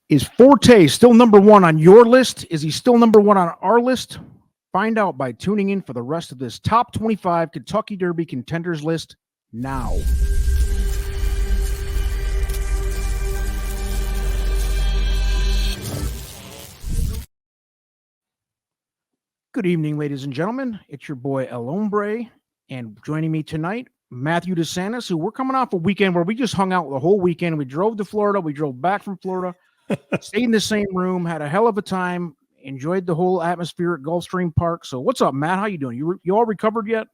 Is Forte still number one on your list? Is he still number one on our list? Find out by tuning in for the rest of this top 25 Kentucky Derby contenders list now. Good evening, ladies and gentlemen. It's your boy El Hombre, and joining me tonight, Matthew DeSantis, who we're coming off a weekend where we just hung out the whole weekend. We drove to Florida. We drove back from Florida, stayed in the same room, had a hell of a time, enjoyed the whole atmosphere at Gulfstream Park. So what's up, Matt? How you doing? You all recovered yet?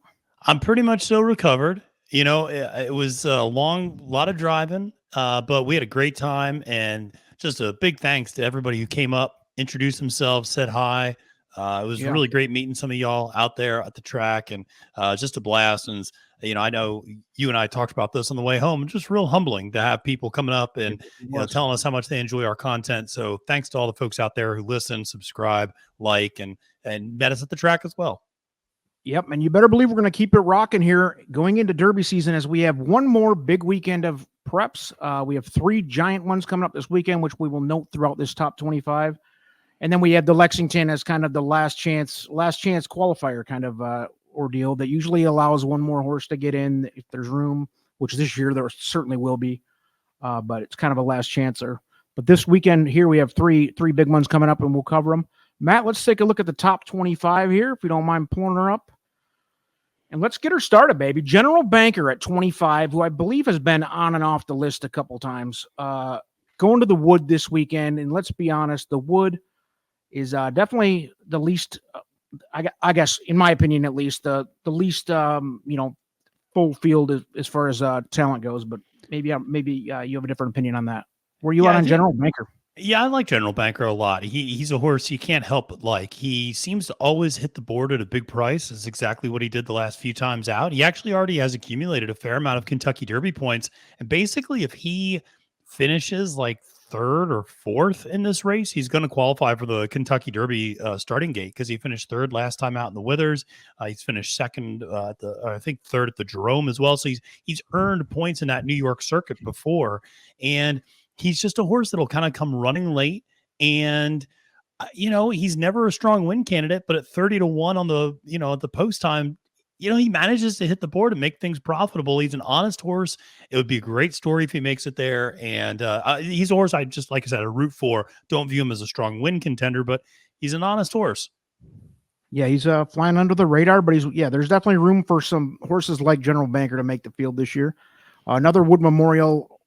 I'm pretty much still recovered. You know, it was a lot of driving, but we had a great time, and just a big thanks to everybody who came up, introduced themselves, said hi. It was really great meeting some of y'all out there at the track, and just a blast. And, you know, I know you and I talked about this on the way home. Just real humbling to have people coming up and telling us how much they enjoy our content. So thanks to all the folks out there who listen, subscribe, like, and met us at the track as well. Yep, and you better believe we're going to keep it rocking here going into Derby season, as we have one more big weekend of preps. We have 3 giant ones coming up this weekend, which we will note throughout this top 25. And then we have the Lexington as kind of the last chance qualifier kind of ordeal that usually allows one more horse to get in if there's room, which this year there certainly will be. But it's kind of a last chancer. But this weekend here we have three big ones coming up, and we'll cover them. Matt, let's take a look at the top 25 here, if you don't mind pulling her up. And let's get her started, baby. General Banker at 25, who I believe has been on and off the list a couple times. Going to the Wood this weekend, and let's be honest, the Wood is definitely the least, I guess, in my opinion at least, the least, full field as far as talent goes. But maybe you have a different opinion on that. Were you on General Banker? Yeah, I like General Banker a lot. He's a horse you can't help but like. He seems to always hit the board at a big price. It's exactly what he did the last few times out. He actually already has accumulated a fair amount of Kentucky Derby points. And basically, if he finishes like 3rd or 4th in this race, he's going to qualify for the Kentucky Derby starting gate, because he finished 3rd last time out in the Withers. He's finished 2nd I think 3rd at the Jerome as well. So he's earned points in that New York circuit before, and he's just a horse that'll kind of come running late. And he's never a strong win candidate, but at 30-1 on the at the post time, he manages to hit the board and make things profitable. He's an honest horse. It would be a great story if he makes it there. And he's a horse I just, like I said, a root for. Don't view him as a strong win contender, but he's an honest horse. Yeah, he's flying under the radar, but there's definitely room for some horses like General Banker to make the field this year. Another Wood Memorial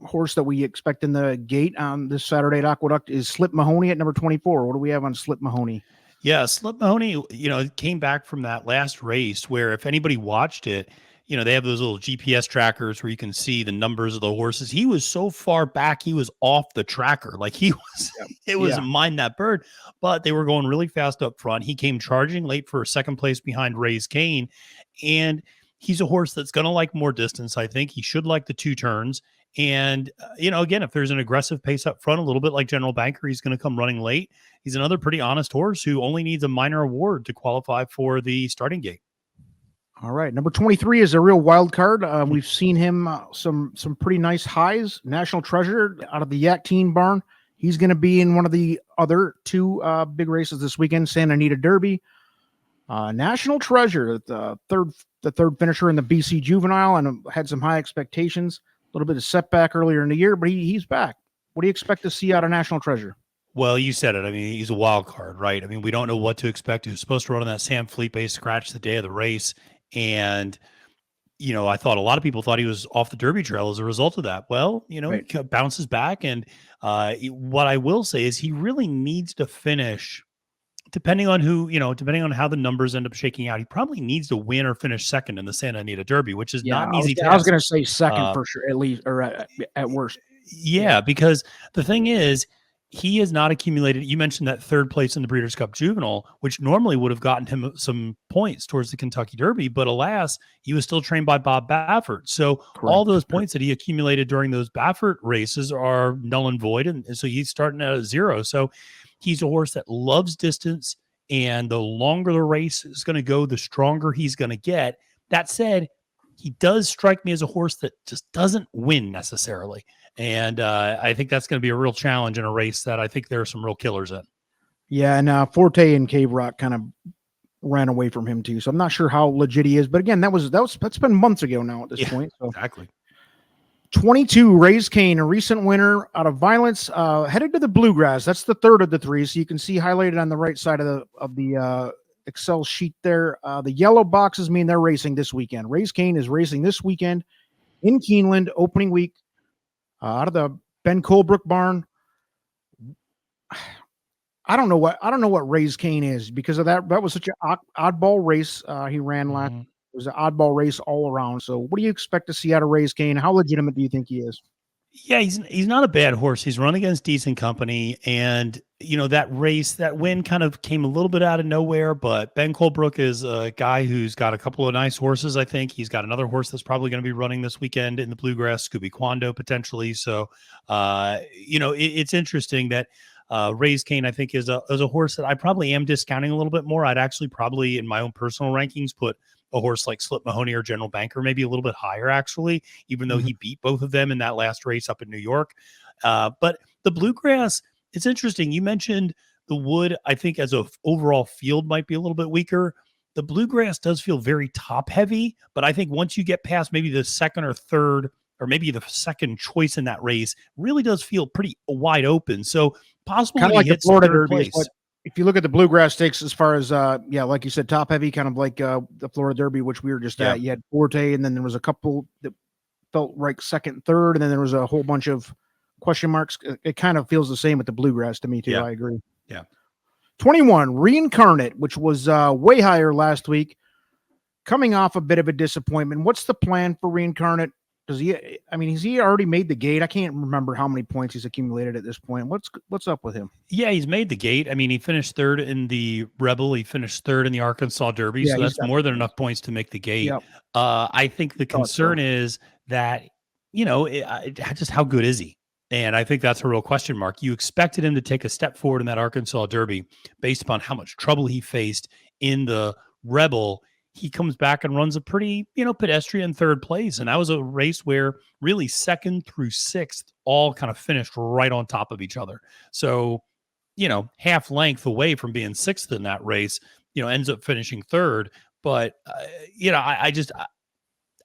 horse that we expect in the gate on this Saturday at Aqueduct is Slip Mahoney at number 24. What do we have on Slip Mahoney? Yeah, Slip Mahoney, came back from that last race where, if anybody watched it, they have those little GPS trackers where you can see the numbers of the horses. He was so far back, he was off the tracker. Like it was Mind That Bird, but they were going really fast up front. He came charging late for 2nd place behind Ray's Kane. And he's a horse that's going to like more distance. I think he should like the 2 turns. And, again, if there's an aggressive pace up front, a little bit like General Banker, he's going to come running late. He's another pretty honest horse who only needs a minor award to qualify for the starting gate. All right. Number 23 is a real wild card. We've seen him some pretty nice highs. National Treasure out of the Yak Teen Barn. He's going to be in one of the other 2 big races this weekend, Santa Anita Derby. National Treasure, the third finisher in the BC Juvenile, and had some high expectations. A little bit of setback earlier in the year, but he's back. What do you expect to see out of National Treasure? Well, you said it. I mean, he's a wild card, right? I mean, we don't know what to expect. He was supposed to run on that Sam Felipe scratch the day of the race. And, I thought a lot of people thought he was off the Derby trail as a result of that. Well, right. He bounces back. And what I will say is he really needs to finish, depending on how the numbers end up shaking out, he probably needs to win or finish 2nd in the Santa Anita Derby, which is not an easy task. I was going to say 2nd for sure, at least, or at worst. Yeah, because the thing is, he has not accumulated. You mentioned that 3rd place in the Breeders' Cup Juvenile, which normally would have gotten him some points towards the Kentucky Derby, but alas, he was still trained by Bob Baffert. So all those points that he accumulated during those Baffert races are null and void, and so he's starting at 0. So he's a horse that loves distance, and the longer the race is going to go, the stronger he's going to get. That said, he does strike me as a horse that just doesn't win necessarily. And I think that's going to be a real challenge in a race that I think there are some real killers in. Yeah, and Forte and Cave Rock kind of ran away from him too. So I'm not sure how legit he is. But again, that's been months ago now at this point. So exactly. 22, Raise Cane, a recent winner out of Violence, headed to the Bluegrass. That's the third of the three. So you can see highlighted on the right side of the Excel sheet there. The yellow boxes mean they're racing this weekend. Raise Cane is racing this weekend in Keeneland, opening week, out of the Ben Colebrook barn. I don't know what Raise Cane is because of that. That was such an oddball race he ran last. It was an oddball race all around. So what do you expect to see out of Raise Cane? How legitimate do you think he is? Yeah, he's not a bad horse. He's run against decent company, and that race, that win kind of came a little bit out of nowhere. But Ben Colebrook is a guy who's got a couple of nice horses. I think he's got another horse that's probably going to be running this weekend in the Bluegrass, Scooby Quando potentially. So, it's interesting that Raise Cane, I think, is a horse that I probably am discounting a little bit more. I'd actually probably, in my own personal rankings, put a horse like Slip Mahoney or General Banker maybe a little bit higher, actually, even though he beat both of them in that last race up in New York. But the Bluegrass, it's interesting. You mentioned the Wood, I think, as a overall field might be a little bit weaker. The Bluegrass does feel very top heavy, but I think once you get past maybe the second or third, or maybe the second choice in that race, really does feel pretty wide open. So possible kind of like like the Florida Derby. If you look at the Bluegrass stakes, as far as like you said, top heavy, kind of like the Florida Derby, which we were just at. You had Forte, and then there was a couple that felt like second, third, and then there was a whole bunch of question marks. It kind of feels the same with the Bluegrass to me too. I agree. Yeah. 21, Reincarnate, which was way higher last week, coming off a bit of a disappointment. What's the plan for Reincarnate? Has he already made the gate? I can't remember how many points he's accumulated at this point. What's up with him? Yeah, he's made the gate. I mean, he finished third in the Rebel. He finished third in the Arkansas Derby. So that's more than enough points to make the gate. Yep. I think the concern is that, just how good is he? And I think that's a real question mark. You expected him to take a step forward in that Arkansas Derby based upon how much trouble he faced in the Rebel. He comes back and runs a pretty, pedestrian third place. And that was a race where really second through sixth all kind of finished right on top of each other. So, half length away from being sixth in that race, ends up finishing third. But,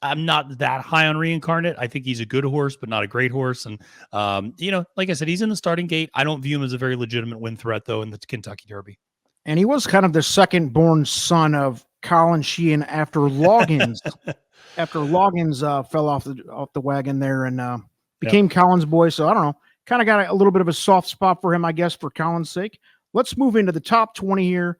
I'm not that high on Reincarnate. I think he's a good horse, but not a great horse. And, like I said, he's in the starting gate. I don't view him as a very legitimate win threat, though, in the Kentucky Derby. And he was kind of the second born son of Colin Sheehan after Loggins. Fell off the wagon there and became Colin's boy. So I don't know. Kind of got a little bit of a soft spot for him, I guess, for Colin's sake. Let's move into the top 20 here.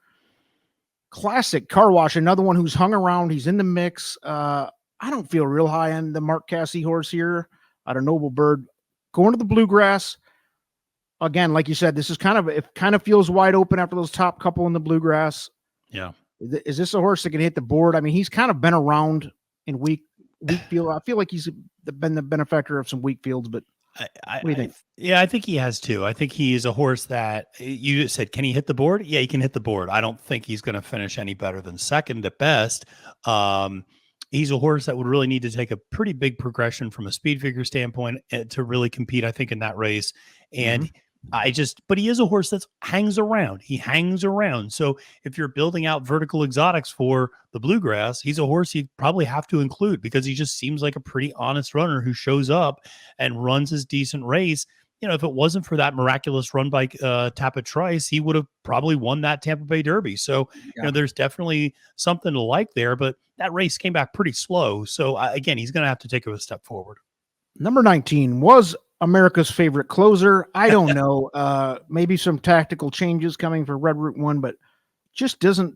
Classic Car Wash, another one who's hung around. He's in the mix. I don't feel real high on the Mark Cassie horse here out of Noble Bird. Going to the Bluegrass. Again, like you said, it kind of feels wide open after those top couple in the Bluegrass. Yeah. Is this a horse that can hit the board? I mean, he's kind of been around in weak field. I feel like he's been the benefactor of some weak fields, but what do you think? I think he has too. I think he is a horse that you just said, can he hit the board? Yeah, he can hit the board. I don't think he's going to finish any better than second at best. He's a horse that would really need to take a pretty big progression from a speed figure standpoint to really compete, I think, in that race. And but he is a horse that hangs around. He hangs around. So if you're building out vertical exotics for the Bluegrass, he's a horse you probably have to include because he just seems like a pretty honest runner who shows up and runs his decent race. If it wasn't for that miraculous run by Tapit Trice, he would have probably won that Tampa Bay Derby. So, there's definitely something to like there, but that race came back pretty slow. So again, he's going to have to take a step forward. Number 19 was America's favorite closer. I don't know. Maybe some tactical changes coming for Red Route 1, but just doesn't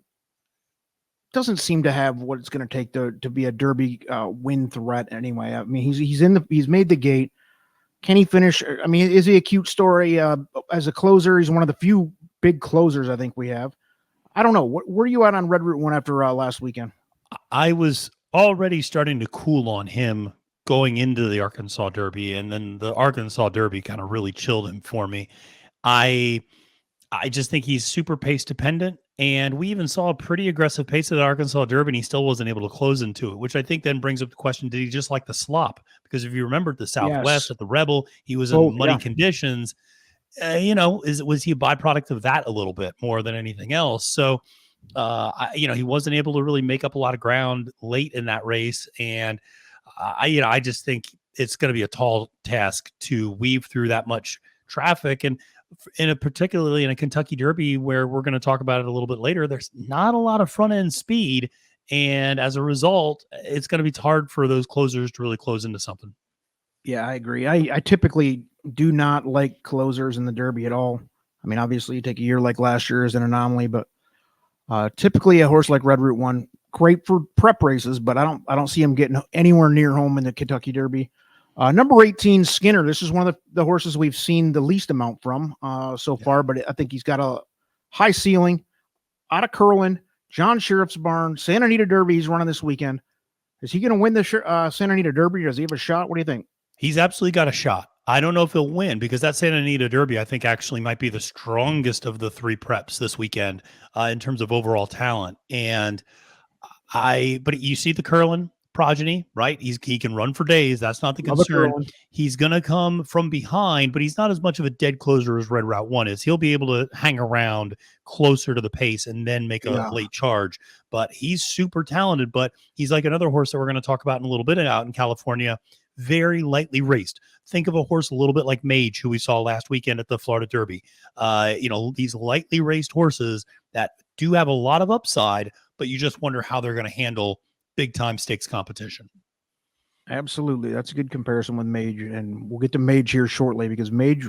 seem to have what it's going to take to be a Derby win threat anyway. I mean, he's made the gate. Can he finish? I mean, is he a cute story as a closer? He's one of the few big closers I think we have. I don't know. Where are you at on Red Route 1 after last weekend? I was already starting to cool on him going into the Arkansas Derby, and then the Arkansas Derby kind of really chilled him for me. I just think he's super pace dependent, And we even saw a pretty aggressive pace at the Arkansas Derby, and he still wasn't able to close into it, which I think then brings up the question, did he just like the slop? Because if you remember at the Southwest Yes. at the Rebel, he was in Both, muddy yeah. conditions. Was he a byproduct of that a little bit more than anything else? So, he wasn't able to really make up a lot of ground late in that race. And I just think it's going to be a tall task to weave through that much traffic. And particularly in a Kentucky Derby where we're going to talk about it a little bit later, there's not a lot of front end speed. And as a result, it's going to be hard for those closers to really close into something. Yeah, I agree. I typically do not like closers in the Derby at all. I mean, obviously you take a year like last year as an anomaly, but typically a horse like Red Route 1, great for prep races, but I don't see him getting anywhere near home in the Kentucky Derby. Number 18, Skinner. This is one of the horses we've seen the least amount from so far, but I think he's got a high ceiling. Out of Curlin, John Sheriff's Barn, Santa Anita Derby he's running this weekend. Is he going to win the Santa Anita Derby, or does he have a shot? What do you think? He's absolutely got a shot. I don't know if he'll win because that Santa Anita Derby, I think, actually might be the strongest of the three preps this weekend in terms of overall talent. And but you see the Curlin progeny, right? He can run for days. That's not the concern. He's going to come from behind, but he's not as much of a dead closer as Red Route 1 is. He'll be able to hang around closer to the pace and then make a late charge. But he's super talented, but he's like another horse that we're going to talk about in a little bit out in California. Very lightly raced. Think of a horse a little bit like Mage, who we saw last weekend at the Florida Derby. These lightly raced horses that do have a lot of upside, but you just wonder how they're going to handle big time stakes competition. Absolutely. That's a good comparison with Mage, and we'll get to Mage here shortly because Mage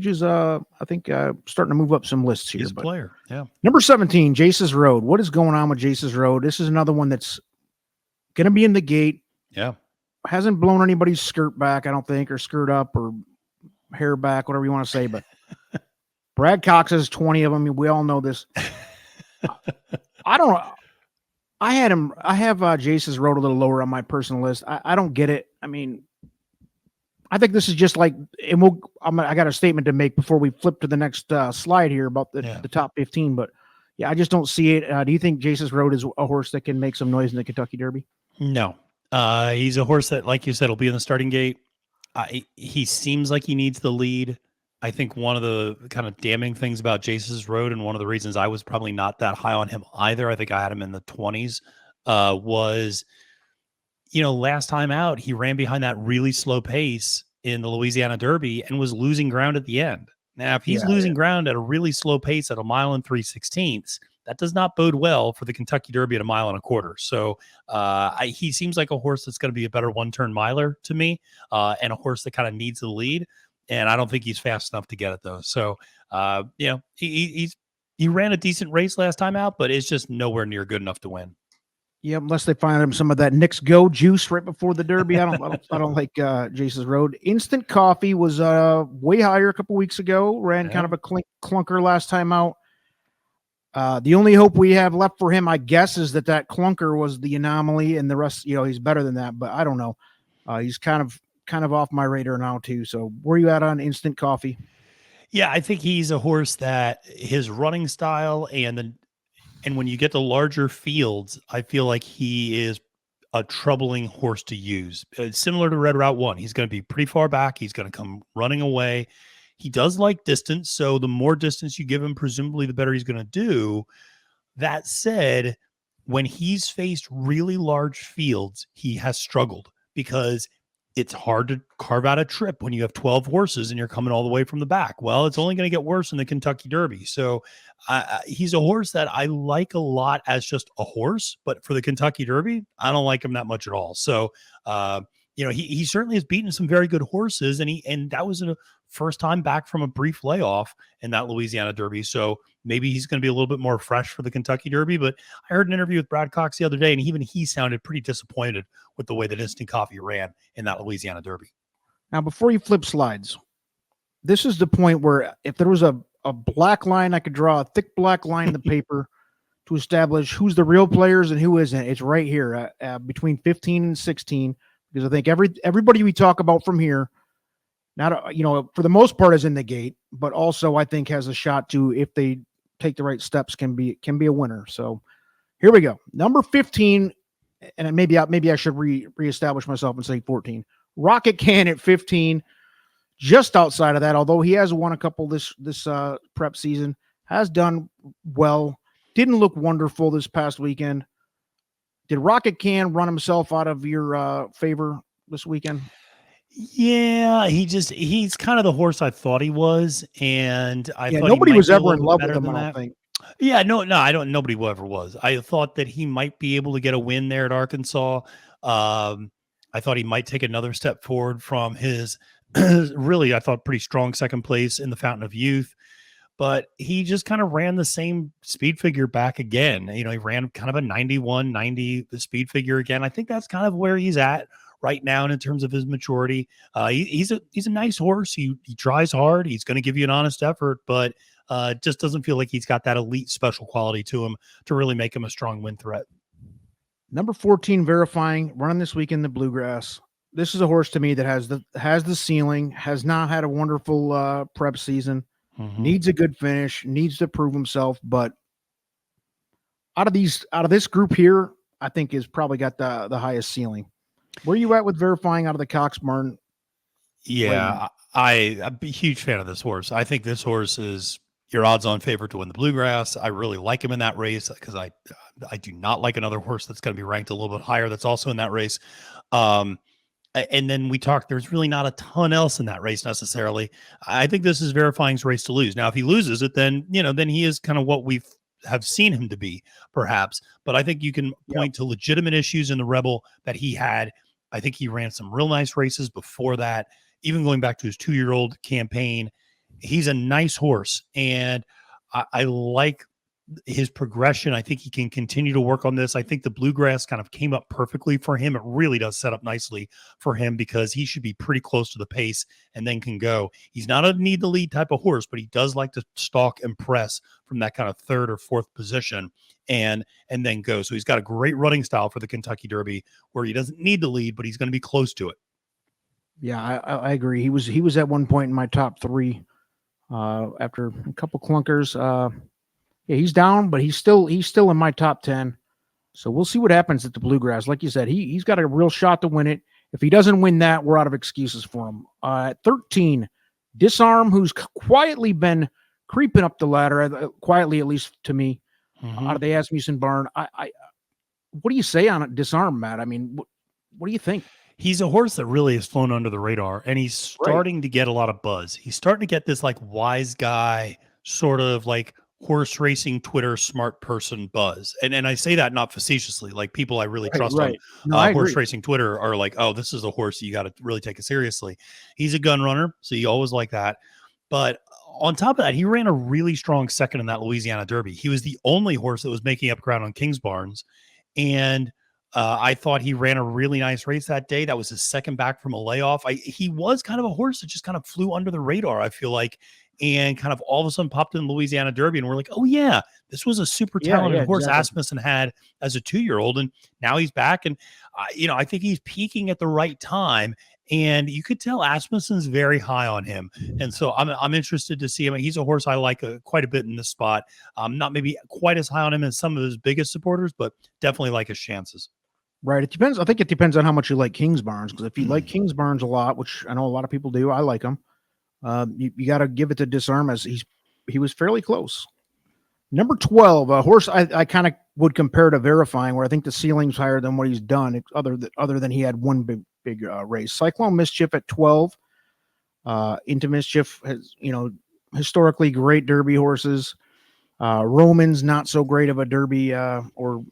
is I think starting to move up some lists here. He's a player. Yeah. Number 17, Jace's Road. What is going on with Jace's Road? This is another one that's going to be in the gate. Yeah. Hasn't blown anybody's skirt back, I don't think, or skirt up or hair back, whatever you want to say. But Brad Cox has 20 of them. We all know this. I don't know. I have Jace's Road a little lower on my personal list. I don't get it. I mean, I think this is just like, and I got a statement to make before we flip to the next slide here about the top 15. But yeah, I just don't see it. Do you think Jace's Road is a horse that can make some noise in the Kentucky Derby? No. He's a horse that, like you said, will be in the starting gate. He seems like he needs the lead. I think one of the kind of damning things about Jace's Road, and one of the reasons I was probably not that high on him either, I think I had him in the 20s, was, last time out, he ran behind that really slow pace in the Louisiana Derby and was losing ground at the end. Now, if he's losing ground at a really slow pace at 1 mile and 3/16, that does not bode well for the Kentucky Derby at 1 1/4 miles. So he seems like a horse that's going to be a better one-turn miler to me, and a horse that kind of needs the lead. And I don't think he's fast enough to get it, though. So, he ran a decent race last time out, but it's just nowhere near good enough to win. Yeah, unless they find him some of that Knicks Go juice right before the Derby. I don't like Jace's Road. Instant Coffee was way higher a couple weeks ago. Ran kind of a clunker last time out. The only hope we have left for him, I guess, is that clunker was the anomaly, and the rest, he's better than that. But I don't know. He's kind of off my radar now too. So where are you at on Instant Coffee? Yeah, I think he's a horse that his running style and when you get to larger fields, I feel like he is a troubling horse to use. Similar to Red Route 1. He's going to be pretty far back. He's going to come running away. He does like distance, so the more distance you give him, presumably the better he's going to do. That said, when he's faced really large fields, he has struggled because it's hard to carve out a trip when you have 12 horses and you're coming all the way from the back. Well, it's only going to get worse in the Kentucky Derby. So he's a horse that I like a lot as just a horse, but for the Kentucky Derby, I don't like him that much at all. So, he certainly has beaten some very good horses, and that was a first time back from a brief layoff in that Louisiana Derby. So maybe he's going to be a little bit more fresh for the Kentucky Derby. But I heard an interview with Brad Cox the other day, and even he sounded pretty disappointed with the way that Instant Coffee ran in that Louisiana Derby. Now, before you flip slides, this is the point where if there was a black line, I could draw a thick black line in the paper to establish who's the real players and who isn't. It's right here between 15 and 16. Because I think everybody we talk about from here, not for the most part, is in the gate, but also I think has a shot to, if they take the right steps can be a winner. So here we go. Number 15, and maybe I should reestablish myself and say 14. Rocket Can at 15, just outside of that. Although he has won a couple this prep season, has done well. Didn't look wonderful this past weekend. Did Rocket Can run himself out of your favor this weekend? Yeah, he's kind of the horse I thought he was, and I thought nobody he might was be a ever in little love bit with better him, than I that. don't think. Yeah, no, I don't. Nobody ever was. I thought that he might be able to get a win there at Arkansas. I thought he might take another step forward from his really, I thought, pretty strong second place in the Fountain of Youth. But he just kind of ran the same speed figure back again. You know, he ran kind of a 91, 90 the speed figure again. I think that's kind of where he's at right now in terms of his maturity. He's a nice horse. He tries hard. He's going to give you an honest effort, but just doesn't feel like he's got that elite special quality to him to really make him a strong win threat. Number 14, Verifying, running this week in the Bluegrass. This is a horse to me that has the ceiling, has not had a wonderful prep season, needs a good finish, needs to prove himself. But out of this group here, I think is probably got the highest ceiling. Where are you at with Verifying out of the Kingsbarns? Yeah, I'm a huge fan of this horse. I think this horse is your odds-on favorite to win the Bluegrass. I really like him in that race because I do not like another horse that's going to be ranked a little bit higher that's also in that race. And then we talked, there's really not a ton else in that race necessarily. I think this is Verifying's race to lose. Now, if he loses it, then he is kind of what we have seen him to be, perhaps. But I think you can point to legitimate issues in the Rebel that he had. I think he ran some real nice races before that, even going back to his 2-year-old campaign. He's a nice horse, and I like his progression. I think he can continue to work on this. I think the Bluegrass kind of came up perfectly for him. It really does set up nicely for him because he should be pretty close to the pace and then can go. He's not a need the lead type of horse, but he does like to stalk and press from that kind of third or fourth position and then go. So he's got a great running style for the Kentucky Derby where he doesn't need the lead, but he's going to be close to it. Yeah, I agree. He was at one point in my top 3 after a couple clunkers. Yeah, he's down, but he's still in my top 10. So we'll see what happens at the Bluegrass. Like you said, he's got a real shot to win it. If he doesn't win that, we're out of excuses for him. At 13, Disarm, who's quietly been creeping up the ladder, quietly at least to me, out of the Asmussen barn. What do you say on it, Disarm, Matt? I mean, what do you think? He's a horse that really has flown under the radar, and he's starting to get a lot of buzz. He's starting to get this like wise guy sort of like horse racing Twitter smart person buzz. And I say that not facetiously, like people I really trust on horse racing Twitter are like, oh, this is a horse you got to really take it seriously. He's a gun runner, so you always like that. But on top of that, he ran a really strong second in that Louisiana Derby. He was the only horse that was making up ground on Kingsbarns. And I thought he ran a really nice race that day. That was his second back from a layoff. He was kind of a horse that just kind of flew under the radar, I feel like, and kind of all of a sudden popped in the Louisiana Derby. And we're like, oh, yeah, this was a super talented horse Asmussen had as a 2-year-old. And now he's back. And, I think he's peaking at the right time. And you could tell Asmussen's very high on him. And so I'm interested to see him. He's a horse I like quite a bit in this spot. Not maybe quite as high on him as some of his biggest supporters, but definitely like his chances. Right. It depends. I think it depends on how much you like Kingsbarns, because if you like Kingsbarns a lot, which I know a lot of people do, I like him. You got to give it to Disarm, as he was fairly close. Number 12, a horse I kind of would compare to Verifying, where I think the ceiling's higher than what he's done, other than he had one big race. Cyclone Mischief at 12. Into Mischief has, historically great Derby horses. Roman's not so great of a Derby or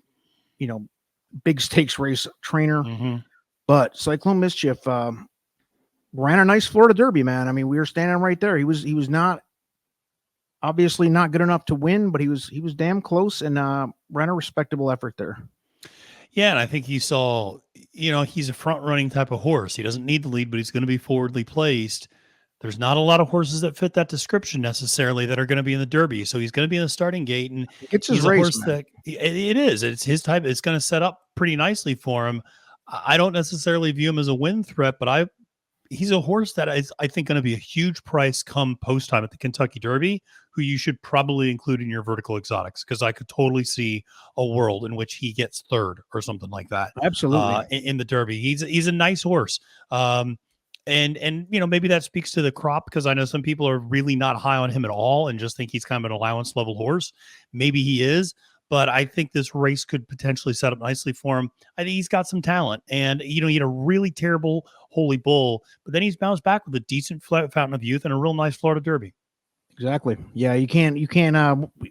big stakes race trainer, but Cyclone Mischief ran a nice Florida Derby, man. I mean, we were standing right there. He was not obviously not good enough to win, but he was damn close and ran a respectable effort there. Yeah, and I think you saw, he's a front running type of horse. He doesn't need the lead, but he's going to be forwardly placed. There's not a lot of horses that fit that description necessarily that are going to be in the Derby. So he's going to be in the starting gate, and it's his he's a race, horse that it is. It's his type. It's going to set up pretty nicely for him. I don't necessarily view him as a win threat, but he's a horse that is, I think, going to be a huge price come post time at the Kentucky Derby, who you should probably include in your vertical exotics, because I could totally see a world in which he gets third or something like that. Absolutely. In the Derby, he's a nice horse. And maybe that speaks to the crop, because I know some people are really not high on him at all and just think he's kind of an allowance level horse. Maybe he is, but I think this race could potentially set up nicely for him. I think he's got some talent, and he had a really terrible Holy Bull, but then he's bounced back with a decent fountain of youth and a real nice Florida Derby. Exactly. Yeah, you can't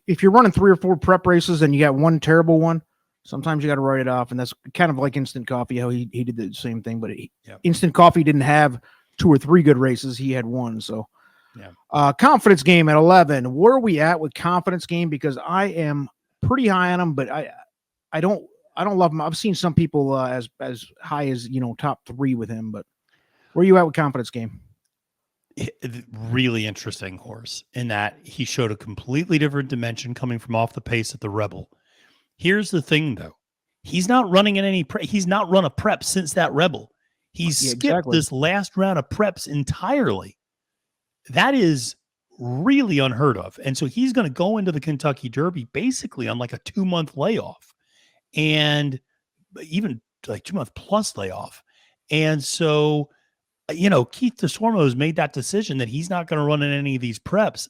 if you're running 3 or 4 prep races and you got one terrible one, sometimes you got to write it off, and that's kind of like Instant Coffee, how he did the same thing, but Instant Coffee didn't have 2 or 3 good races. He had one. So confidence game at 11. Where are we at with confidence game? Because I am pretty high on him, but I don't love him. I've seen some people as high as top 3 with him, but where are you at with confidence game? Really interesting horse in that he showed a completely different dimension coming from off the pace at the Rebel. Here's the thing, though. He's not running in any he's not run a prep since that Rebel. He's skipped this last round of preps entirely. That is really unheard of. And so he's going to go into the Kentucky Derby basically on like a 2-month layoff, and even like 2-month plus layoff. And so, Keith DeSormo has made that decision that he's not going to run in any of these preps.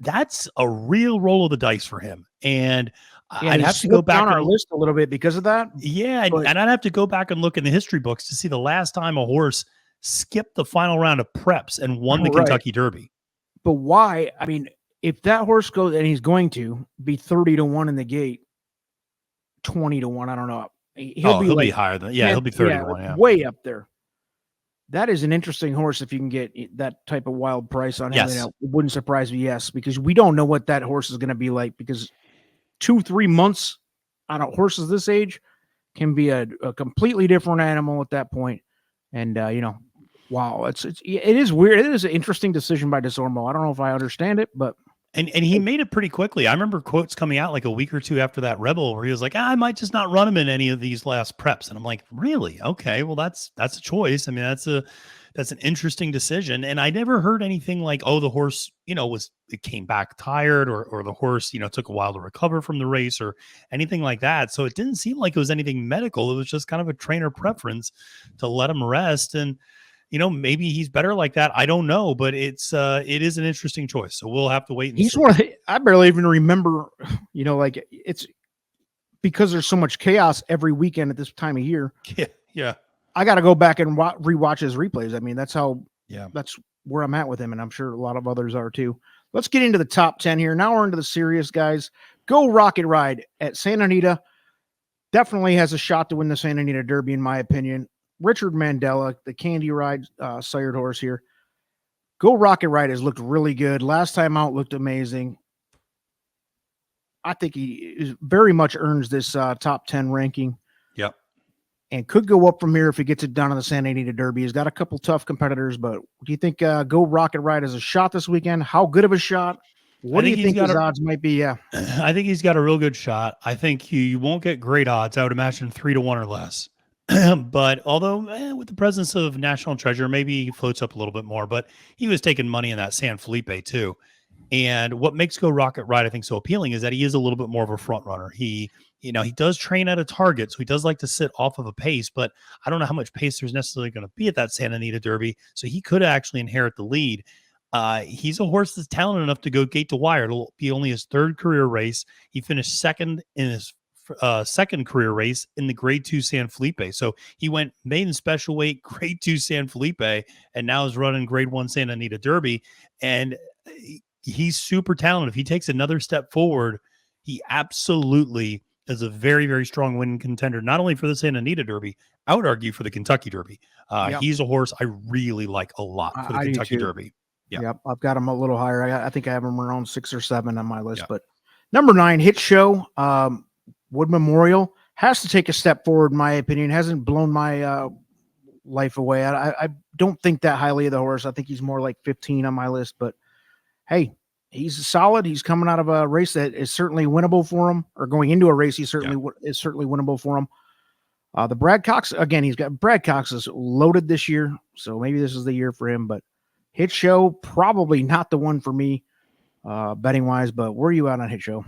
That's a real roll of the dice for him. And I'd have to go back on our list a little bit because of that. Yeah. And I'd have to go back and look in the history books to see the last time a horse skipped the final round of preps and won the Kentucky Derby. But why? I mean, if that horse goes, and he's going to be 30-1 in the gate, 20-1, I don't know. He'll be higher than, he'll be 30-1. Way up there. That is an interesting horse if you can get that type of wild price on him. Yes. It wouldn't surprise me, yes, because we don't know what that horse is going to be like, because 2-3 months on a horse of this age can be a completely different animal at that point. And, wow, it is weird. It is an interesting decision by DeSormo. I don't know if I understand it, but. And he made it pretty quickly. I remember quotes coming out like a week or 2 after that Rebel where he was like, I might just not run him in any of these last preps. And I'm like, really? Okay, well, that's a choice. I mean, that's an interesting decision. And I never heard anything like, oh, the horse, it came back tired, or the horse, took a while to recover from the race or anything like that. So it didn't seem like it was anything medical. It was just kind of a trainer preference to let him rest. And maybe he's better like that. I don't know, but it is an interesting choice. So we'll have to wait. He's one. I barely even remember, like it's because there's so much chaos every weekend at this time of year. Yeah. I got to go back and rewatch his replays. I mean, that's where I'm at with him. And I'm sure a lot of others are too. Let's get into the top 10 here. Now we're into the serious guys. Go Rocket Ride at Santa Anita. Definitely has a shot to win the Santa Anita Derby, in my opinion. Richard Mandela, the Candy Ride sired horse here. Go Rocket Ride has looked really good. Last time out looked amazing. I think he very much earns this top 10 ranking. Yep. And could go up from here if he gets it done on the Santa Anita Derby. He's got a couple tough competitors, but do you think Go Rocket Ride has a shot this weekend? How good of a shot? What do you think his odds might be? Yeah. I think he's got a real good shot. I think you won't get great odds. I would imagine 3-1 or less. But although with the presence of National Treasure, maybe he floats up a little bit more, but he was taking money in that San Felipe too. And what makes Go Rocket Ride, I think, so appealing is that he is a little bit more of a front runner. He does train at a target, so he does like to sit off of a pace, but I don't know how much pace there's necessarily going to be at that Santa Anita Derby. So he could actually inherit the lead. He's a horse that's talented enough to go gate to wire. It'll be only his 3rd career race. He finished 2nd in his 2nd career race in the grade 2 San Felipe. So he went maiden special weight, grade 2 San Felipe, and now is running grade 1 Santa Anita Derby. And he's super talented. If he takes another step forward, he absolutely is a very, very strong winning contender, not only for the Santa Anita Derby, I would argue for the Kentucky Derby. He's a horse I really like a lot for the Kentucky Derby. Yep. I've got him a little higher. I think I have him around 6 or 7 on my list, but number 9, Hit Show. Wood Memorial has to take a step forward, in my opinion. Hasn't blown my life away. I don't think that highly of the horse. I think he's more like 15 on my list, but hey, he's solid. He's coming out of a race that is certainly winnable for him, or going into a race is certainly winnable for him. The Brad Cox, again, Brad Cox is loaded this year, so maybe this is the year for him. But Hit Show, probably not the one for me, betting wise. But where are you at on Hit Show?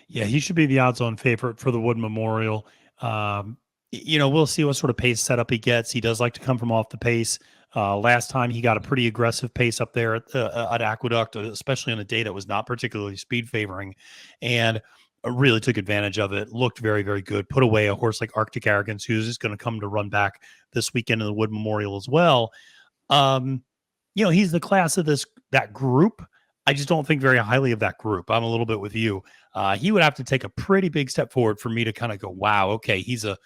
Yeah, he should be the odds-on favorite for the Wood Memorial. We'll see what sort of pace setup he gets. He does like to come from off the pace. Last time he got a pretty aggressive pace up there at Aqueduct, especially on a day that was not particularly speed favoring, and really took advantage of it. Looked very, very good. Put away a horse like Arctic Arrogance, who's just going to come to run back this weekend in the Wood Memorial as well. He's the class of that group. I just don't think very highly of that group. I'm a little bit with you. He would have to take a pretty big step forward for me to kind of go, wow, okay, he's a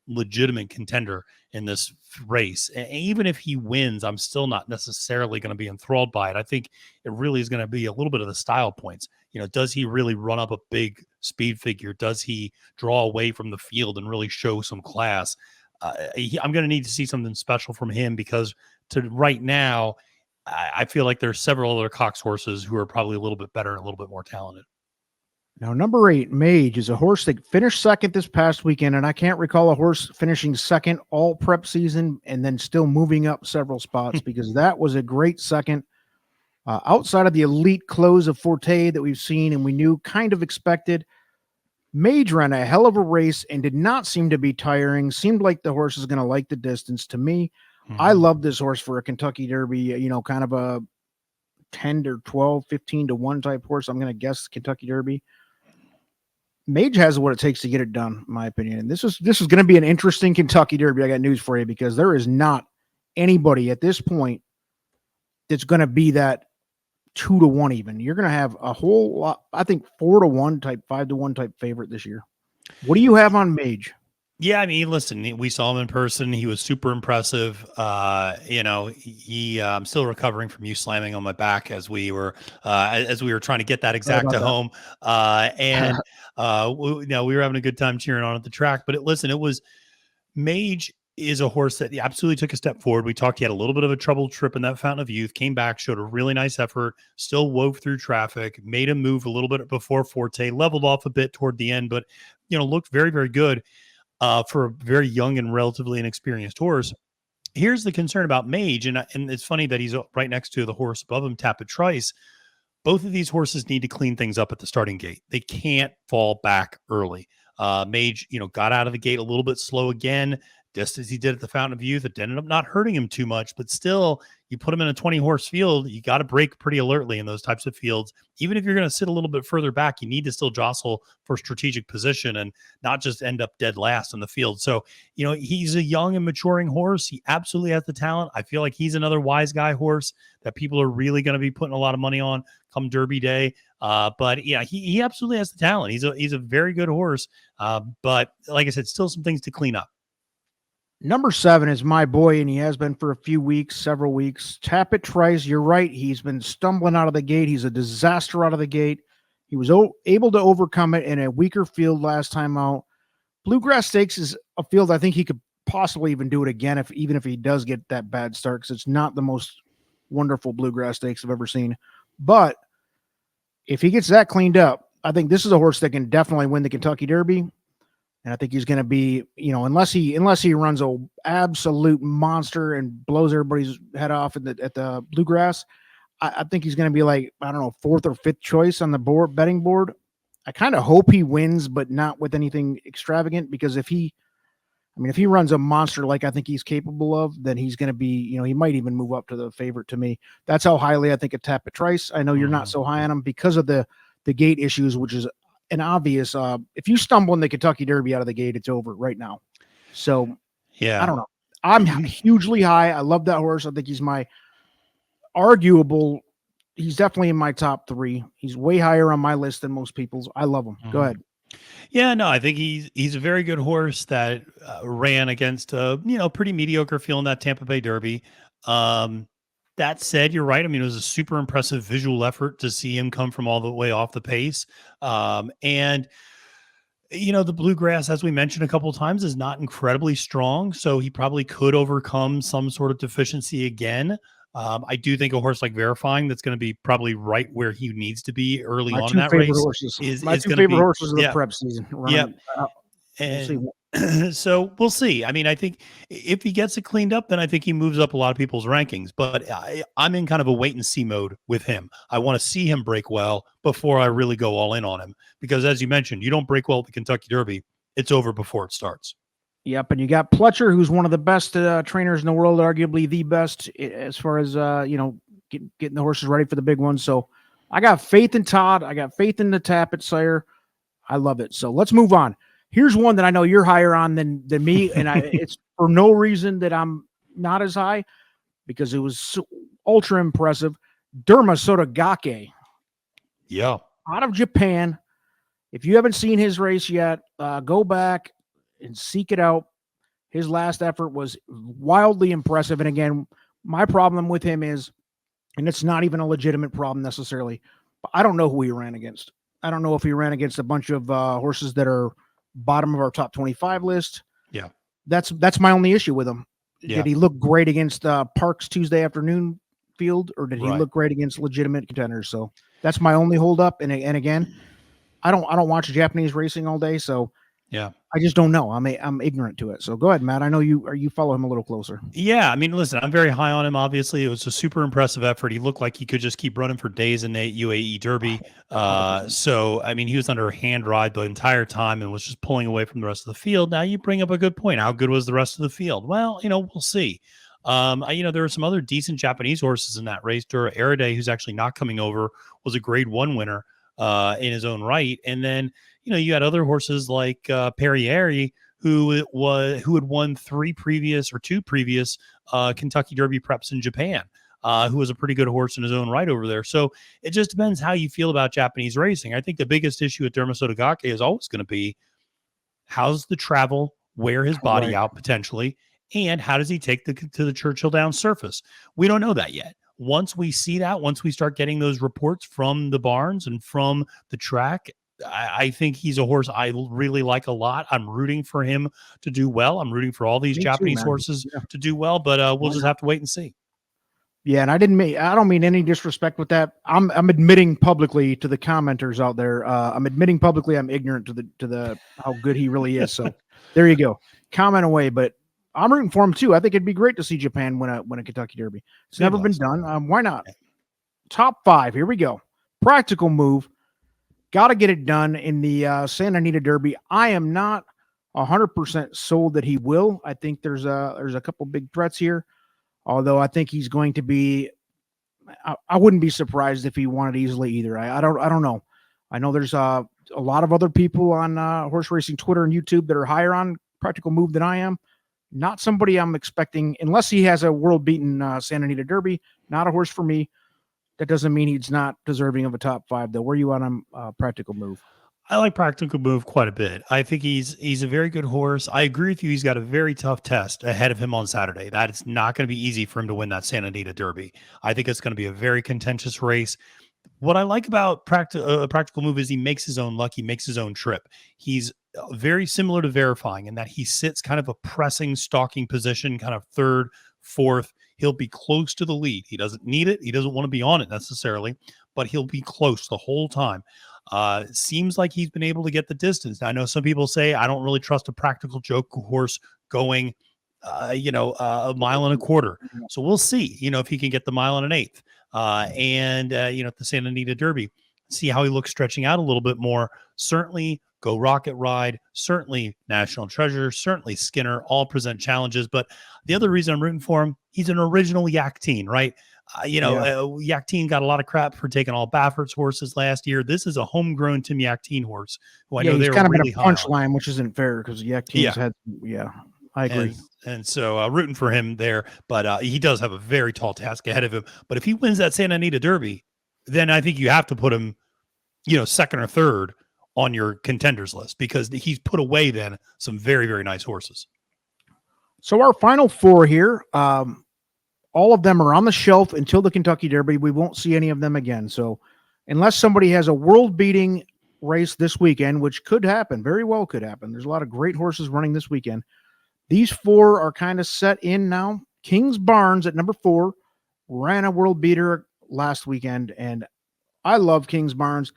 legitimate contender in this race. And even if he wins, I'm still not necessarily going to be enthralled by it. I think it really is going to be a little bit of the style points. Does he really run up a big speed figure? Does he draw away from the field and really show some class? I'm going to need to see something special from him, because to right now, I feel like there's several other Cox horses who are probably a little bit better and a little bit more talented. Now, number 8, Mage, is a horse that finished second this past weekend, and I can't recall a horse finishing second all prep season and then still moving up several spots, because that was a great second. Outside of the elite close of Forte that we've seen and we knew kind of expected, Mage ran a hell of a race and did not seem to be tiring. Seemed like the horse is going to like the distance. To me, I love this horse for a Kentucky Derby, kind of a 10 to 12, 15 to 1 type horse. I'm going to guess Kentucky Derby. Mage has what it takes to get it done, in my opinion. And this is going to be an interesting Kentucky Derby. I got news for you, because there is not anybody at this point that's going to be that 2 to 1 even. You're going to have a whole lot, I think 4 to 1 type, 5 to 1 type favorite this year. What do you have on Mage? Yeah, I mean, listen, we saw him in person. He was super impressive. I'm still recovering from you slamming on my back as we were trying to get that exacta home. We were having a good time cheering on at the track. But it was Mage is a horse that absolutely took a step forward. We talked, he had a little bit of a troubled trip in that Fountain of Youth, came back, showed a really nice effort, still wove through traffic, made him move a little bit before Forte, leveled off a bit toward the end, but, looked very, very good. For a very young and relatively inexperienced horse. Here's the concern about Mage, and it's funny that he's right next to the horse above him, Tapit Trice. Both of these horses need to clean things up at the starting gate. They can't fall back early. Mage, got out of the gate a little bit slow again, just as he did at the Fountain of Youth. It ended up not hurting him too much, but still, you put him in a 20-horse field, you got to break pretty alertly in those types of fields. Even if you're going to sit a little bit further back, you need to still jostle for strategic position and not just end up dead last in the field. So, he's a young and maturing horse. He absolutely has the talent. I feel like he's another wise guy horse that people are really going to be putting a lot of money on come Derby Day. But yeah, he absolutely has the talent. He's a very good horse. But like I said, still some things to clean up. Number 7 is my boy, and he has been for several weeks. Tapit Trice, you're right. He's been stumbling out of the gate. He's a disaster out of the gate. He was able to overcome it in a weaker field last time out. Bluegrass Stakes is a field I think he could possibly even do it again, even if he does get that bad start, because it's not the most wonderful Bluegrass Stakes I've ever seen. But if he gets that cleaned up, I think this is a horse that can definitely win the Kentucky Derby. And I think he's going to be, unless he runs a absolute monster and blows everybody's head off at the Bluegrass, I think he's going to be like, I don't know, 4th or 5th choice on the betting board. I kind of hope he wins, but not with anything extravagant, because if he runs a monster like I think he's capable of, then he's going to be, he might even move up to the favorite to me. That's how highly I think of Tapit Trice. I know you're not so high on him because of the gate issues, which is an obvious, if you stumble in the Kentucky Derby out of the gate, it's over right now. So yeah, I don't know. I'm hugely high. I love that horse. I think he's he's definitely in my top 3. He's way higher on my list than most people's. I love him. Go ahead. Yeah, no, I think he's a very good horse that ran against a, pretty mediocre field in that Tampa Bay Derby. That said, you're right. I mean, it was a super impressive visual effort to see him come from all the way off the pace. The Bluegrass, as we mentioned a couple of times, is not incredibly strong. So he probably could overcome some sort of deficiency again. I do think a horse like Verifying, that's going to be probably right where he needs to be early on in that race. My two favorite horses of the prep season. We'll see. And so we'll see. I mean, I think if he gets it cleaned up, then I think he moves up a lot of people's rankings. But I'm in kind of a wait and see mode with him. I want to see him break well before I really go all in on him. Because as you mentioned, you don't break well at the Kentucky Derby, it's over before it starts. Yep, and you got Pletcher, who's one of the best trainers in the world, arguably the best as far as getting the horses ready for the big ones. So I got faith in Todd. I got faith in the Tappet sire. I love it. So let's move on. Here's one that I know you're higher on than me, and it's for no reason that I'm not as high, because it was so ultra impressive. Sotogake. Yeah. Out of Japan. If you haven't seen his race yet, go back and seek it out. His last effort was wildly impressive. And again, my problem with him is, and it's not even a legitimate problem necessarily, but I don't know who he ran against. I don't know if he ran against a bunch of horses that are bottom of our top 25 list. Yeah. That's my only issue with him. Yeah. Did he look great against Park's Tuesday afternoon field, or did he look great against legitimate contenders? So that's my only holdup. And again, I don't watch Japanese racing all day, so yeah, I just don't know. I'm ignorant to it. So go ahead, Matt. I know you follow him a little closer. Yeah, I mean, listen, I'm very high on him. Obviously, it was a super impressive effort. He looked like he could just keep running for days in the UAE Derby. So, I mean, he was under a hand ride the entire time and was just pulling away from the rest of the field. Now, you bring up a good point. How good was the rest of the field? Well, we'll see. There are some other decent Japanese horses in that race. Dura Eride, who's actually not coming over, was a grade 1 winner in his own right. And then, you had other horses like Perrieri, who had won two previous Kentucky Derby preps in Japan, who was a pretty good horse in his own right over there. So it just depends how you feel about Japanese racing. I think the biggest issue at Sotogake is always going to be, how's the travel, wear his body out potentially, and how does he take to the Churchill Downs surface? We don't know that yet. Once we see that, once we start getting those reports from the barns and from the track, I think he's a horse I really like a lot. I'm rooting for him to do well. I'm rooting for all these Japanese horses to do well, but we'll just have to wait and see. Yeah, and I don't mean any disrespect with that. I'm admitting publicly to the commenters out there. I'm admitting publicly I'm ignorant to the how good he really is. So there you go. Comment away, but I'm rooting for him too. I think it'd be great to see Japan win a Kentucky Derby. It's never been done. Why not? Top 5. Here we go. Practical move. Got to get it done in the Santa Anita Derby. I am not 100% sold that he will. I think there's a couple big threats here. Although I think he's going to be, I wouldn't be surprised if he won it easily either. I don't know. I know there's a lot of other people on horse racing Twitter and YouTube that are higher on Practical Move than I am. Not somebody I'm expecting, unless he has a world-beaten Santa Anita Derby. Not a horse for me. That doesn't mean he's not deserving of a top 5, though. Where are you on Practical Move? I like Practical Move quite a bit. I think he's a very good horse. I agree with you. He's got a very tough test ahead of him on Saturday. That is not going to be easy for him to win that Santa Anita Derby. I think it's going to be a very contentious race. What I like about Practical Move is he makes his own luck. He makes his own trip. He's very similar to Verifying in that he sits kind of a pressing, stalking position, kind of third, fourth. He'll be close to the lead. He doesn't need it. He doesn't want to be on it necessarily, but he'll be close the whole time. Seems like he's been able to get the distance. Now, I know some people say I don't really trust a Practical Joke horse going, a mile and a quarter. So we'll see, if he can get the mile and an eighth. At the Santa Anita Derby, see how he looks stretching out a little bit more. Certainly Go Rocket Ride, certainly National Treasure, certainly Skinner, all present challenges. But the other reason I'm rooting for him, he's an original Yak Teen, right? Yak Teen got a lot of crap for taking all Baffert's horses last year. This is a homegrown Tim Yak Teen horse who I know they were kind of really in a punchline, which isn't fair because Yak Teen's had, I agree. And so rooting for him there, but he does have a very tall task ahead of him. But if he wins that Santa Anita Derby, then I think you have to put him, second or third on your contenders list because he's put away then some very, very nice horses. So our final 4 here, all of them are on the shelf until the Kentucky Derby. We won't see any of them again. So unless somebody has a world-beating race this weekend, which could happen, very well could happen. There's a lot of great horses running this weekend. These 4 are kind of set in now. Kingsbarns at number 4 ran a world beater last weekend, and I love Kingsbarns.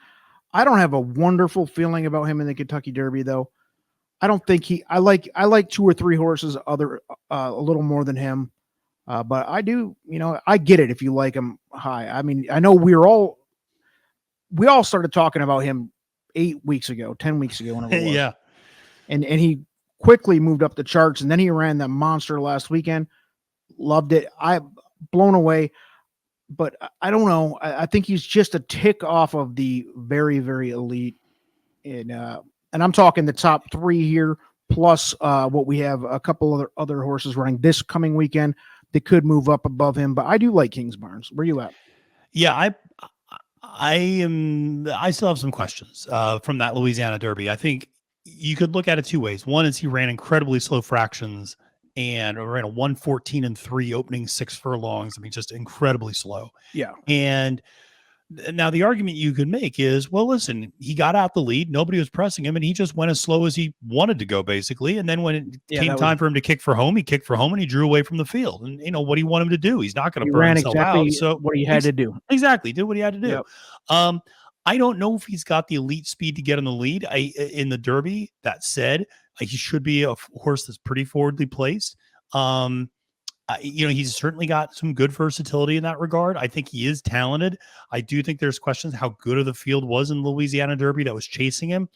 I don't have a wonderful feeling about him in the Kentucky Derby, though. I don't think I like two or three horses a little more than him. But I do, I get it if you like him high. I mean, I know we all started talking about him 8 weeks ago, 10 weeks ago, whenever it was. Yeah. And he quickly moved up the charts, and then he ran that monster last weekend. Loved it. Blown away. But I don't know. I think he's just a tick off of the very, very elite. And I'm talking the top three here, plus what we have a couple other horses running this coming weekend that could move up above him. But I do like Kingsbarns. Where you at? Yeah, I still have some questions from that Louisiana Derby. I think you could look at it two ways. One is he ran incredibly slow fractions and ran a 1:14.3 opening 6 furlongs. I mean, just incredibly slow. Yeah. And now the argument you could make is, well, listen, he got out the lead. Nobody was pressing him, and he just went as slow as he wanted to go, basically. And then when it came time for him to kick for home, he kicked for home, and he drew away from the field. And what do you want him to do? He's not going to burn himself out. So what he had to do. Exactly, did what he had to do. Yep. I don't know if he's got the elite speed to get in the lead in the Derby. That said, he should be a horse that's pretty forwardly placed. He's certainly got some good versatility in that regard. I think he is talented. I do think there's questions how good of the field was in Louisiana Derby that was chasing him.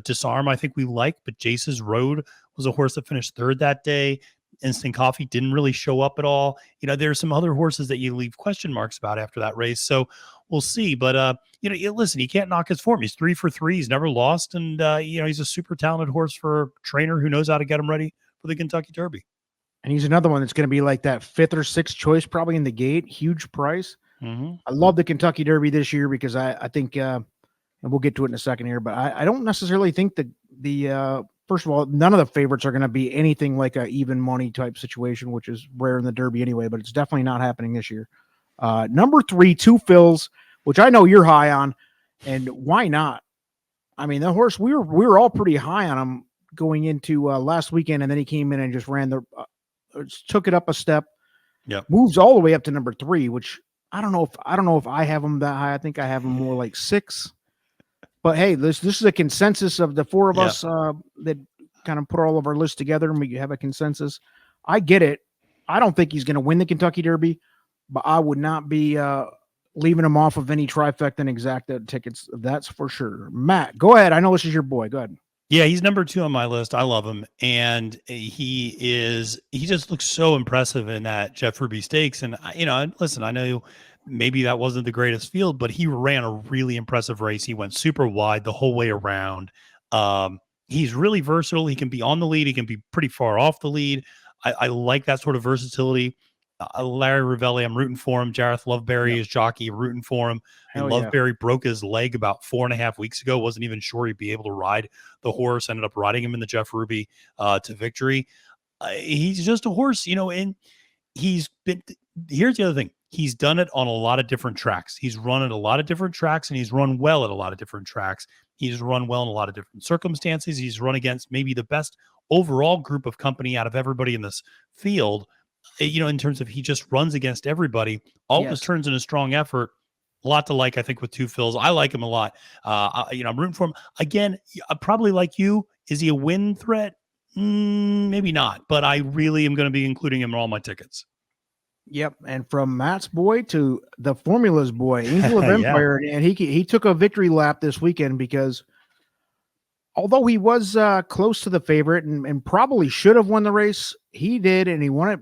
Disarm, I think we like, but Jace's Road was a horse that finished third that day. Instant Coffee didn't really show up at all. There's some other horses that you leave question marks about after that race. So we'll see. But, listen, he can't knock his form. He's 3 for 3. He's never lost. And, he's a super talented horse for a trainer who knows how to get him ready for the Kentucky Derby. And he's another one that's going to be like that 5th or 6th choice, probably in the gate. Huge price. Mm-hmm. I love the Kentucky Derby this year because I think, and we'll get to it in a second here, but I don't necessarily think that first of all, none of the favorites are going to be anything like a even money type situation, which is rare in the Derby anyway, but it's definitely not happening this year. Number 3, Two Fills, which I know you're high on, and why not? I mean, the horse, we were all pretty high on him going into last weekend, and then he came in and just ran took it up a step. Yeah, moves all the way up to number 3, which I don't know if I have him that high. I think I have him more like 6. But hey, this is a consensus of the 4 of us that kind of put all of our lists together, and we have a consensus. I get it. I don't think he's going to win the Kentucky Derby, but I would not be leaving him off of any trifecta and exacta tickets. That's for sure. Matt, go ahead. I know this is your boy. Go ahead. Yeah, he's number 2 on my list. I love him. And he just looks so impressive in that Jeff Ruby Stakes. And, listen, I know maybe that wasn't the greatest field, but he ran a really impressive race. He went super wide the whole way around. He's really versatile. He can be on the lead. He can be pretty far off the lead. I like that sort of versatility. Larry Ravelli, I'm rooting for him. Jareth Loveberry is jockey, rooting for him. And Loveberry broke his leg about 4.5 weeks ago. Wasn't even sure he'd be able to ride the horse. Ended up riding him in the Jeff Ruby to victory. He's just a horse, and here's the other thing. He's done it on a lot of different tracks. He's run at a lot of different tracks, and he's run well at a lot of different tracks. He's run well in a lot of different circumstances. He's run against maybe the best overall group of company out of everybody in this field. In terms of he just runs against everybody, always turns in a strong effort. A lot to like, I think, with Two Fills. I like him a lot. I'm rooting for him. Again, probably like you. Is he a win threat? Maybe not, but I really am going to be including him in all my tickets. Yep, and from Matt's boy to the Formula's boy, Angel of Empire, and he took a victory lap this weekend because although he was close to the favorite and probably should have won the race, he did, and he won it.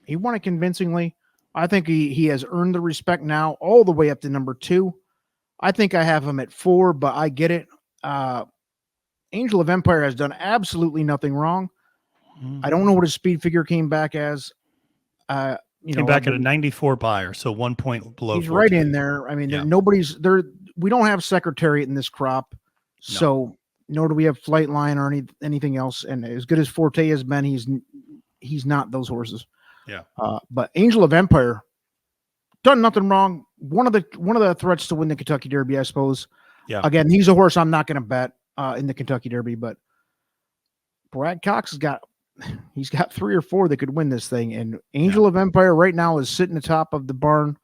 He won it convincingly. I think he has earned the respect now all the way up to number 2. I think I have him at 4, but I get it. Angel of Empire has done absolutely nothing wrong. I don't know what his speed figure came back as. Came back at a 94 buyer, so 1 point below. He's right in there. I mean, nobody's there. We don't have Secretariat in this crop, so nor do we have Flightline or anything else. And as good as Forte has been, he's not those horses. Yeah. But Angel of Empire done nothing wrong. One of the threats to win the Kentucky Derby, I suppose. Yeah. Again, he's a horse I'm not going to bet in the Kentucky Derby, but Brad Cox has got 3 or 4 that could win this thing. And Angel of Empire right now is sitting atop of the barn.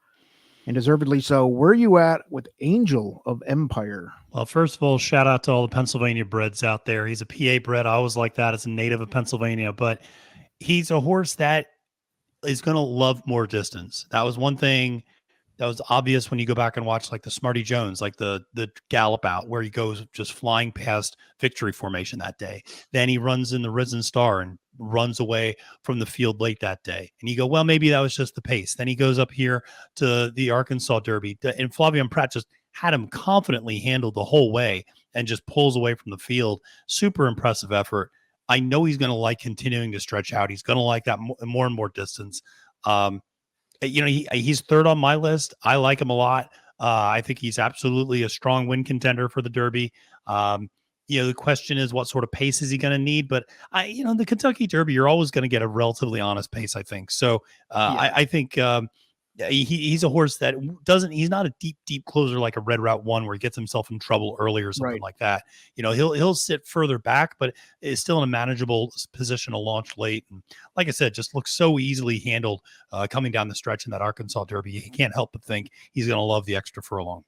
and deservedly so. Where are you at with Angel of Empire? Well, first of all, shout out to all the Pennsylvania breds out there. He's a PA bred. I always like that as a native of Pennsylvania, but he's a horse that is going to love more distance. That was one thing that was obvious when you go back and watch like the Smarty Jones, like the gallop out where he goes just flying past victory formation that day. Then he runs in the Risen Star and runs away from the field late that day. And you go, well, maybe that was just the pace. Then he goes up here to the Arkansas Derby, and Flavian Pratt just had him confidently handled the whole way and just pulls away from the field. Super impressive effort. I know he's going to like continuing to stretch out. He's going to like that more and more distance. He's third on my list. I like him a lot. I think he's absolutely a strong win contender for the Derby. The question is what sort of pace is he going to need? But the Kentucky Derby, you're always going to get a relatively honest pace, I think. So I think he's a horse that he's not a deep closer like a Red Route 1 where he gets himself in trouble early or something like that. He'll sit further back, but is still in a manageable position to launch late. And like I said, just looks so easily handled coming down the stretch in that Arkansas Derby. You can't help but think he's going to love the extra furlong.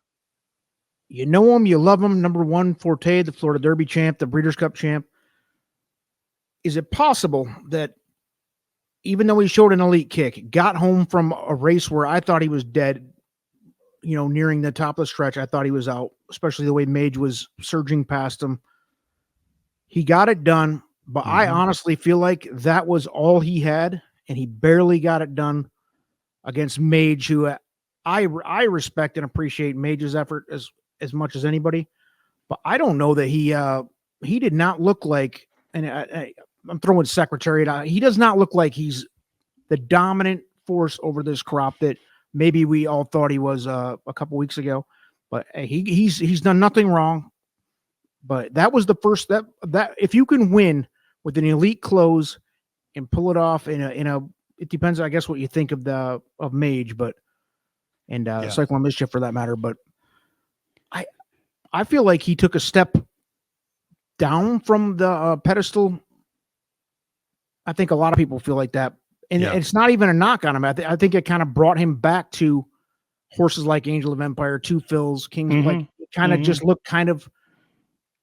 You know him, you love him. Number 1, Forte, the Florida Derby champ, the Breeders' Cup champ. Is it possible that even though he showed an elite kick, got home from a race where I thought he was dead, nearing the top of the stretch, I thought he was out, especially the way Mage was surging past him. He got it done, but I honestly feel like that was all he had, and he barely got it done against Mage, who I respect and appreciate Mage's effort as much as anybody, but I don't know that he did not look like, and I'm throwing Secretariat out. He does not look like he's the dominant force over this crop that maybe we all thought he was a couple weeks ago. But he's done nothing wrong. But that was the first that if you can win with an elite close and pull it off in a it depends, I guess, what you think of Mage, but Cyclone Mischief for that matter. But I feel like he took a step down from the pedestal. I think a lot of people feel like that. And it's not even a knock on him. I think it kind of brought him back to horses like Angel of Empire, Two Fills, Kings. Like kind of just looked kind of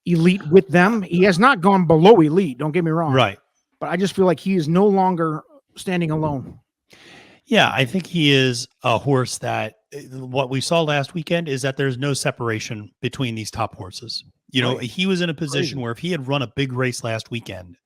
elite with them. He has not gone below elite. Don't get me wrong. Right. But I just feel like he is no longer standing alone. Yeah, I think he is a horse that what we saw last weekend is that there's no separation between these top horses. He was in a position where if he had run a big race last weekend,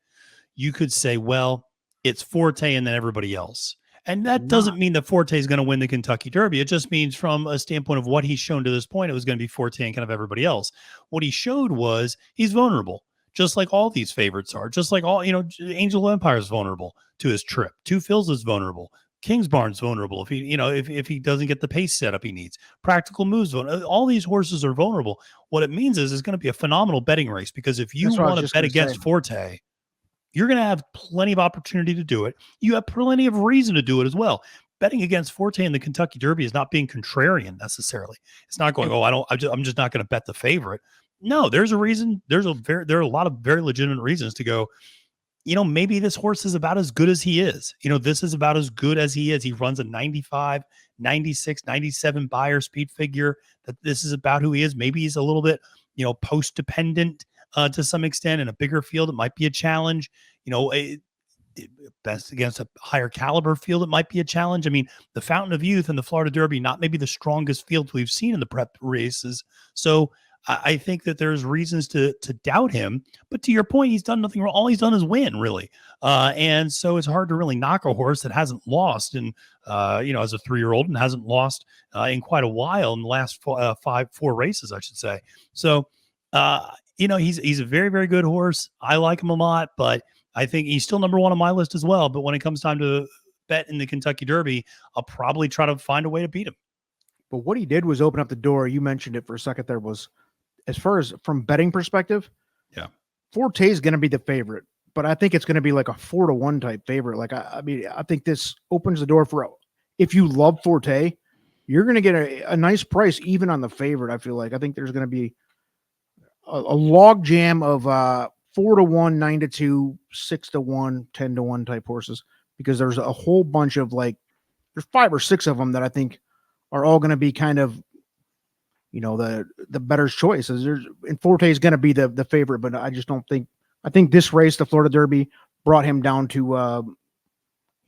you could say, well, it's Forte and then everybody else. And that doesn't mean that Forte is going to win the Kentucky Derby. It just means from a standpoint of what he's shown to this point, it was going to be Forte and kind of everybody else. What he showed was he's vulnerable, just like all these favorites are, just like all, Angel of Empire is vulnerable to his trip. Two Fills is vulnerable. Kingsbarns vulnerable if he, if he doesn't get the pace setup he needs. Practical Moves, all these horses are vulnerable. What it means is it's going to be a phenomenal betting race because if you want to bet against Forte, you're going to have plenty of opportunity to do it. You have plenty of reason to do it as well. Betting against Forte in the Kentucky Derby is not being contrarian necessarily. It's not going, I'm just not going to bet the favorite. No, there's a reason. There are a lot of very legitimate reasons to go, maybe this horse is about as good as he is. This is about as good as he is. He runs a 95, 96, 97 buyer speed figure. That this is about who he is. Maybe he's a little bit, post dependent to some extent. In a bigger field, it might be a challenge. Best against a higher caliber field, it might be a challenge. I mean, the Fountain of Youth and the Florida Derby, not maybe the strongest fields we've seen in the prep races. So I think that there's reasons to doubt him. But to your point, he's done nothing wrong. All he's done is win, really. And so it's hard to really knock a horse that hasn't lost as a 3-year-old and hasn't lost in quite a while in the last 4 races, I should say. So, he's a very, very good horse. I like him a lot, but I think he's still number 1 on my list as well. But when it comes time to bet in the Kentucky Derby, I'll probably try to find a way to beat him. But what he did was open up the door. You mentioned it for a second there, was as far as from betting perspective, Forte is going to be the favorite, but I think it's going to be like a 4-1 type favorite. Like, I think this opens the door for, if you love Forte, you're going to get a nice price even on the favorite. I feel like, I think there's going to be a log jam of 4-1, 9-2, 6-1, 10-1 type horses, because there's a whole bunch of there's 5 or 6 of them that I think are all going to be kind of, the better choices. And Forte is going to be the favorite, but I just don't think. I think this race, the Florida Derby, brought him down to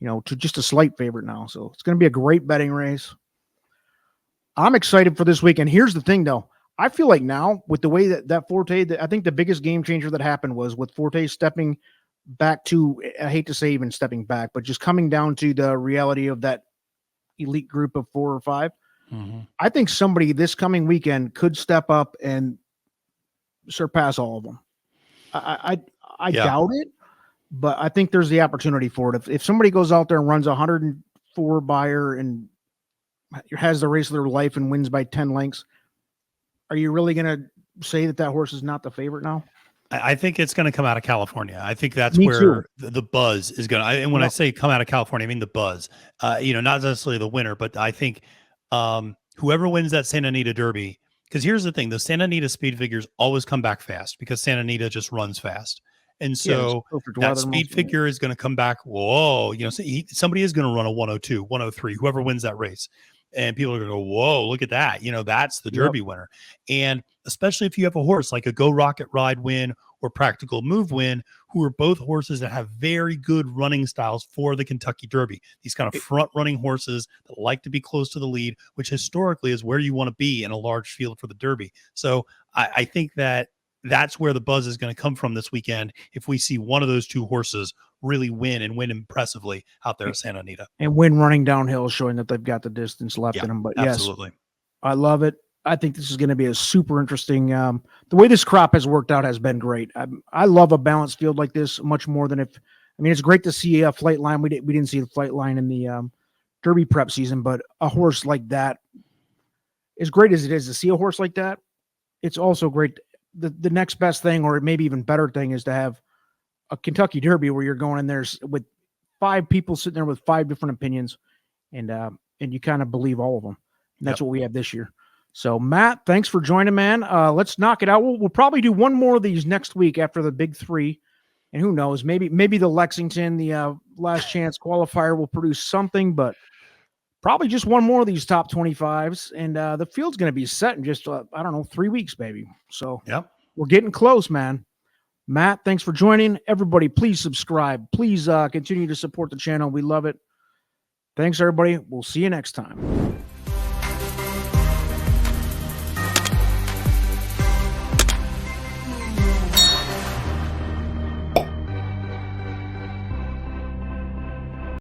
to just a slight favorite now. So it's going to be a great betting race. I'm excited for this weekend. Here's the thing, though. I feel like now with the way that Forte, I think the biggest game changer that happened was with Forte stepping back to, I hate to say even stepping back, but just coming down to the reality of that elite group of 4 or 5. Mm-hmm. I think somebody this coming weekend could step up and surpass all of them. I doubt it, but I think there's the opportunity for it. If somebody goes out there and runs 104 buyer and has the race of their life and wins by 10 lengths, are you really going to say that horse is not the favorite now? I think it's going to come out of California. I think that's Me where too. the buzz is going to, and when I say come out of California, I mean the buzz, not necessarily the winner, but I think whoever wins that Santa Anita Derby, because here's the thing, the Santa Anita speed figures always come back fast because Santa Anita just runs fast. And so that speed figure is going to come back. Whoa, somebody is going to run a 102, 103, whoever wins that race. And people are going to go, whoa, look at that. That's the Derby winner. And especially if you have a horse like a Go Rocket Ride win or Practical Move win, who are both horses that have very good running styles for the Kentucky Derby. These kind of front running horses that like to be close to the lead, which historically is where you want to be in a large field for the Derby. So I think that's where the buzz is going to come from this weekend if we see one of those two horses really win and win impressively out there at Santa Anita. And win running downhill, showing that they've got the distance left in them. But absolutely. Yes, I love it. I think this is going to be a super interesting. The way this crop has worked out has been great. I love a balanced field like this much more than it's great to see a flight line. We didn't see the flight line in the Derby prep season, but a horse like that, as great as it is to see a horse like that, it's also great. The next best thing, or maybe even better thing, is to have a Kentucky Derby where you're going in there with 5 people sitting there with 5 different opinions, and you kind of believe all of them. And that's what we have this year. So Matt, thanks for joining, man. Let's knock it out. We'll probably do one more of these next week after the big 3, and who knows, maybe the Lexington, the last chance qualifier will produce something, but probably just one more of these top 25s, and the field's going to be set in just 3 weeks, baby. So we're getting close, man. Matt, thanks for joining. Everybody, please subscribe. Please continue to support the channel. We love it. Thanks, everybody. We'll see you next time.